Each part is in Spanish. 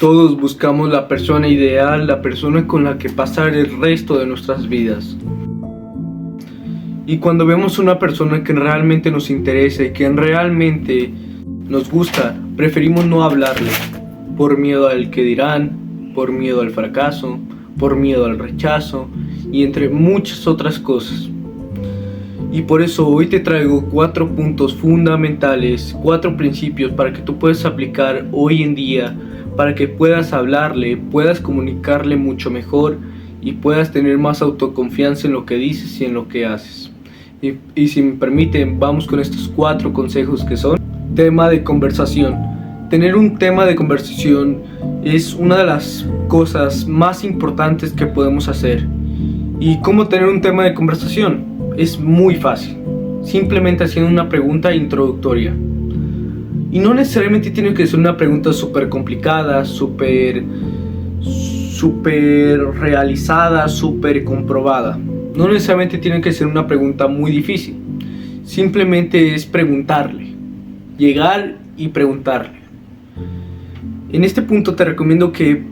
Todos buscamos la persona ideal, la persona con la que pasar el resto de nuestras vidas. Y cuando vemos una persona que realmente nos interesa y que realmente nos gusta, preferimos no hablarle, por miedo al que dirán, por miedo al fracaso, por miedo al rechazo y entre muchas otras cosas. Y por eso hoy te traigo 4 puntos fundamentales, 4 principios para que tú puedas aplicar hoy en día, para que puedas hablarle, puedas comunicarle mucho mejor y puedas tener más autoconfianza en lo que dices y en lo que haces. Y si me permiten, vamos con estos 4 consejos que son: tema de conversación. Tener un tema de conversación es una de las cosas más importantes que podemos hacer. ¿Y cómo tener un tema de conversación? Es muy fácil, simplemente haciendo una pregunta introductoria. Y no necesariamente tiene que ser una pregunta súper complicada, súper realizada, súper comprobada. No necesariamente tiene que ser una pregunta muy difícil. Simplemente es preguntarle, llegar y preguntarle. En este punto te recomiendo que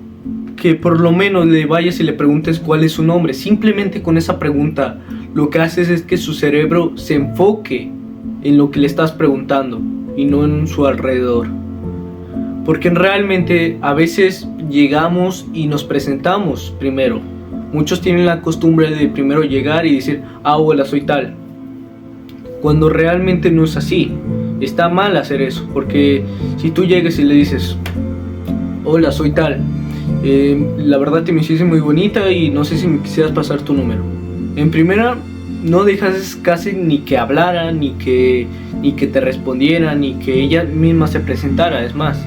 por lo menos le vayas y le preguntes cuál es su nombre. Simplemente con esa pregunta lo que haces es que su cerebro se enfoque en lo que le estás preguntando y no en su alrededor. Porque realmente a veces llegamos y nos presentamos primero. Muchos tienen la costumbre de primero llegar y decir: hola, soy tal. Cuando realmente no es así. Está mal hacer eso, porque si tú llegas y le dices: hola, soy tal, la verdad te me hiciste muy bonita y no sé si me quisieras pasar tu número. En primera, no dejas casi ni que hablara, ni que te respondiera, ni que ella misma se presentara, es más.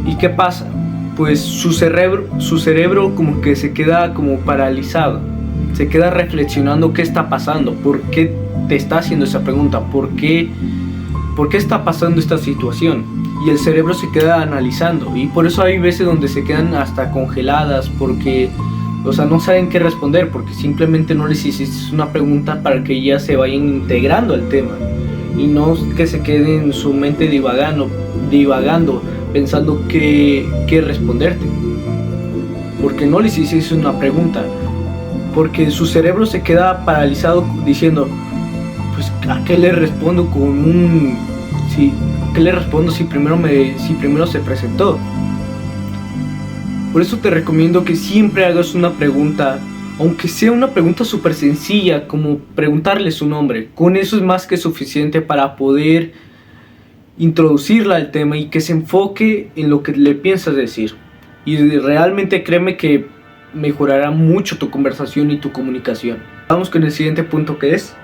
¿Y qué pasa? Pues su cerebro como que se queda como paralizado, se queda reflexionando qué está pasando, por qué te está haciendo esa pregunta, por qué está pasando esta situación. Y el cerebro se queda analizando, y por eso hay veces donde se quedan hasta congeladas, porque no saben qué responder, porque simplemente no les hiciste una pregunta para que ellas se vayan integrando al tema y no que se queden en su mente divagando pensando qué responderte, porque no les hiciste una pregunta, porque su cerebro se queda paralizado diciendo: pues ¿a qué le respondo ¿qué le respondo si primero se presentó? Por eso te recomiendo que siempre hagas una pregunta, aunque sea una pregunta súper sencilla, como preguntarle su nombre. Con eso es más que suficiente para poder introducirla al tema y que se enfoque en lo que le piensas decir. Y realmente créeme que mejorará mucho tu conversación y tu comunicación. Vamos con el siguiente punto, que es: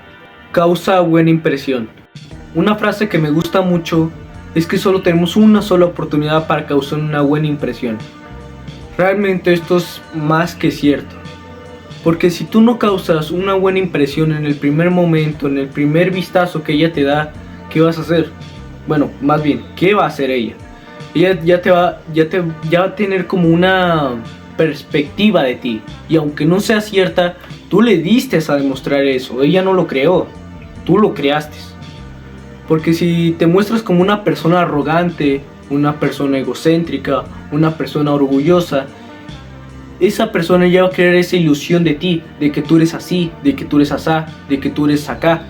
causa buena impresión. Una frase que me gusta mucho es que solo tenemos una sola oportunidad para causar una buena impresión. Realmente esto es más que cierto, porque si tú no causas una buena impresión en el primer momento, en el primer vistazo que ella te da, ¿qué vas a hacer? Bueno, más bien, ¿qué va a hacer ella? Ella ya va a tener como una perspectiva de ti, y aunque no sea cierta, tú le diste a demostrar eso. Ella no lo creó, tú lo creaste. Porque si te muestras como una persona arrogante, una persona egocéntrica, una persona orgullosa, esa persona ya va a crear esa ilusión de ti, de que tú eres así, de que tú eres asá, de que tú eres acá.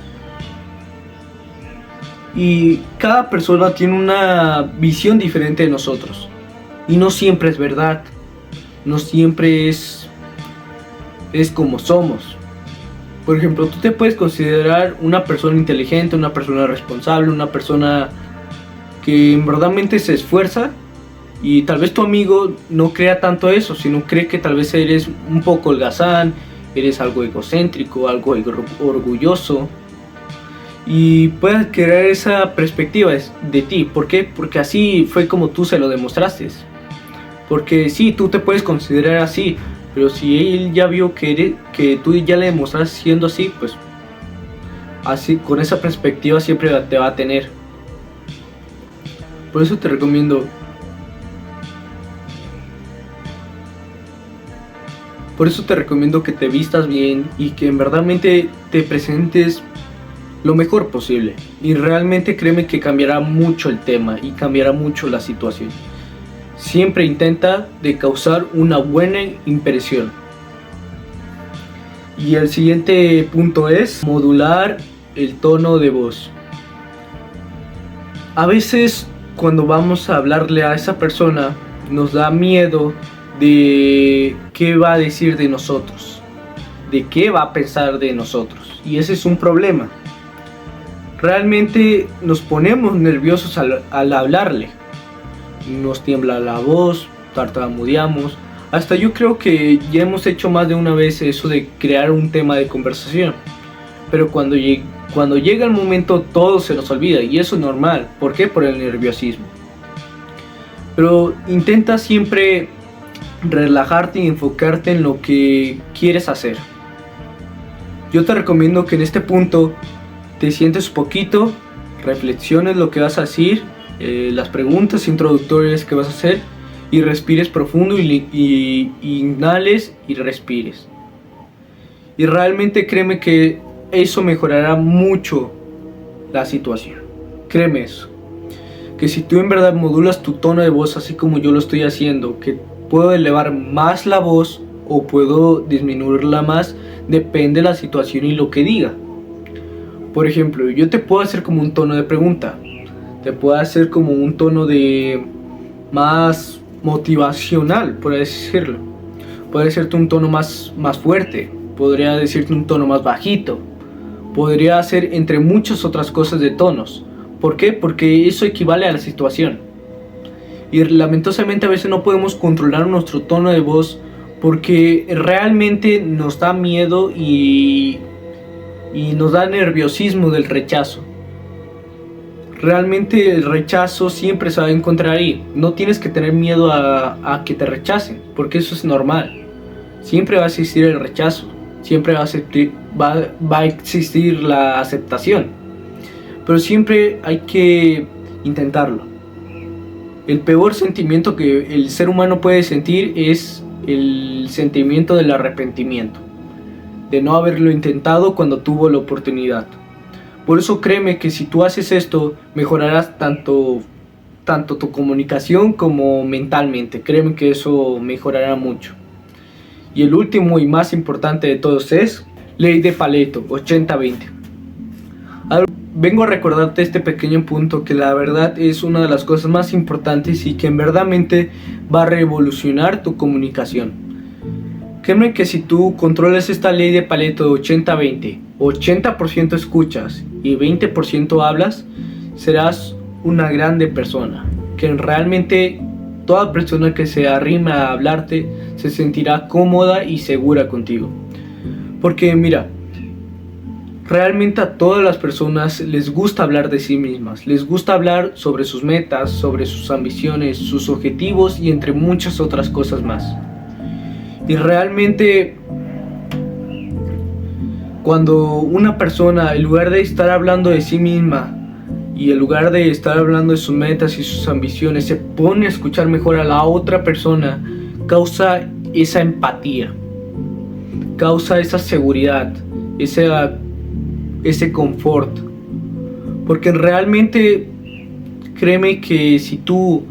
Y cada persona tiene una visión diferente de nosotros, y no siempre es verdad, no siempre es como somos. Por ejemplo, tú te puedes considerar una persona inteligente, una persona responsable, una persona que en verdadmente se esfuerza, y tal vez tu amigo no crea tanto eso, sino cree que tal vez eres un poco holgazán, eres algo egocéntrico, algo orgulloso, y puedes crear esa perspectiva de ti. ¿Por qué? Porque así fue como tú se lo demostraste. Porque sí, tú te puedes considerar así, pero si él ya vio que tú ya le demostraste siendo así, pues así, con esa perspectiva siempre te va a tener. Por eso te recomiendo que te vistas bien y que en verdad te presentes lo mejor posible. Y realmente créeme que cambiará mucho el tema y cambiará mucho la situación. siempre intenta de causar una buena impresión. Y el siguiente punto es modular el tono de voz. A veces cuando vamos a hablarle a esa persona nos da miedo de qué va a decir de nosotros, de qué va a pensar de nosotros, y ese es un problema. Realmente nos ponemos nerviosos al hablarle, nos tiembla la voz, tartamudeamos. Hasta yo creo que ya hemos hecho más de una vez eso de crear un tema de conversación, pero cuando llega el momento todo se nos olvida, y eso es normal. ¿Por qué? Por el nerviosismo. Pero intenta siempre relajarte y enfocarte en lo que quieres hacer. Yo te recomiendo que en este punto te sientes un poquito, reflexiones lo que vas a decir, las preguntas introductorias que vas a hacer, y respires profundo y inhales y respires. Y realmente créeme que eso mejorará mucho la situación. Créeme eso. Que si tú en verdad modulas tu tono de voz así como yo lo estoy haciendo, que puedo elevar más la voz o puedo disminuirla más, depende de la situación y lo que diga. Por ejemplo, yo te puedo hacer como un tono de pregunta, te puedo hacer como un tono de más motivacional, por así decirlo. Podría decirte un tono más fuerte, podría decirte un tono más bajito, podría hacer entre muchas otras cosas de tonos. ¿Por qué? Porque eso equivale a la situación. Y lamentablemente a veces no podemos controlar nuestro tono de voz porque realmente nos da miedo y nos da nerviosismo del rechazo. Realmente el rechazo siempre se va a encontrar ahí. No tienes que tener miedo a que te rechacen, porque eso es normal. Siempre va a existir el rechazo, siempre va a existir la aceptación, pero siempre hay que intentarlo. El peor sentimiento que el ser humano puede sentir es el sentimiento del arrepentimiento, de no haberlo intentado cuando tuvo la oportunidad. Por eso créeme que si tú haces esto, mejorarás tanto tu comunicación como mentalmente. Créeme que eso mejorará mucho. Y el último y más importante de todos es ley de Pareto, 80-20. Vengo a recordarte este pequeño punto que la verdad es una de las cosas más importantes y que en verdad va a revolucionar tu comunicación. Créeme que si tú controlas esta ley de Pareto de 80-20, 80% escuchas y 20% hablas, serás una grande persona. Que realmente toda persona que se arrima a hablarte se sentirá cómoda y segura contigo. Porque mira, realmente a todas las personas les gusta hablar de sí mismas, les gusta hablar sobre sus metas, sobre sus ambiciones, sus objetivos y entre muchas otras cosas más. Y realmente cuando una persona, en lugar de estar hablando de sí misma y en lugar de estar hablando de sus metas y sus ambiciones, se pone a escuchar mejor a la otra persona, causa esa empatía, causa esa seguridad, ese confort. Porque realmente créeme que si tú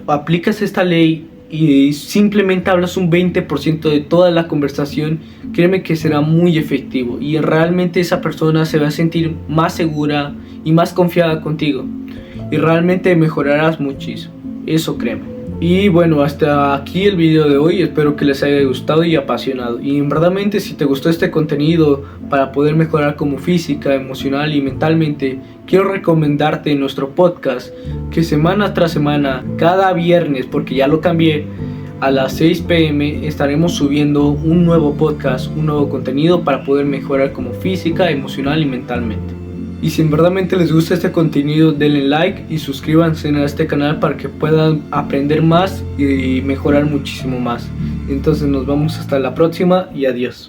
aplicas esta ley y simplemente hablas un 20% de toda la conversación, créeme que será muy efectivo y realmente esa persona se va a sentir más segura y más confiada contigo y realmente mejorarás muchísimo, eso créeme. Y bueno, hasta aquí el video de hoy, espero que les haya gustado y apasionado. Y en verdad si te gustó este contenido para poder mejorar como física, emocional y mentalmente, quiero recomendarte nuestro podcast que semana tras semana, cada viernes, porque ya lo cambié, a las 6 p.m. estaremos subiendo un nuevo podcast, un nuevo contenido para poder mejorar como física, emocional y mentalmente. Y si en verdad les gusta este contenido, denle like y suscríbanse a este canal para que puedan aprender más y mejorar muchísimo más. Entonces nos vemos hasta la próxima y adiós.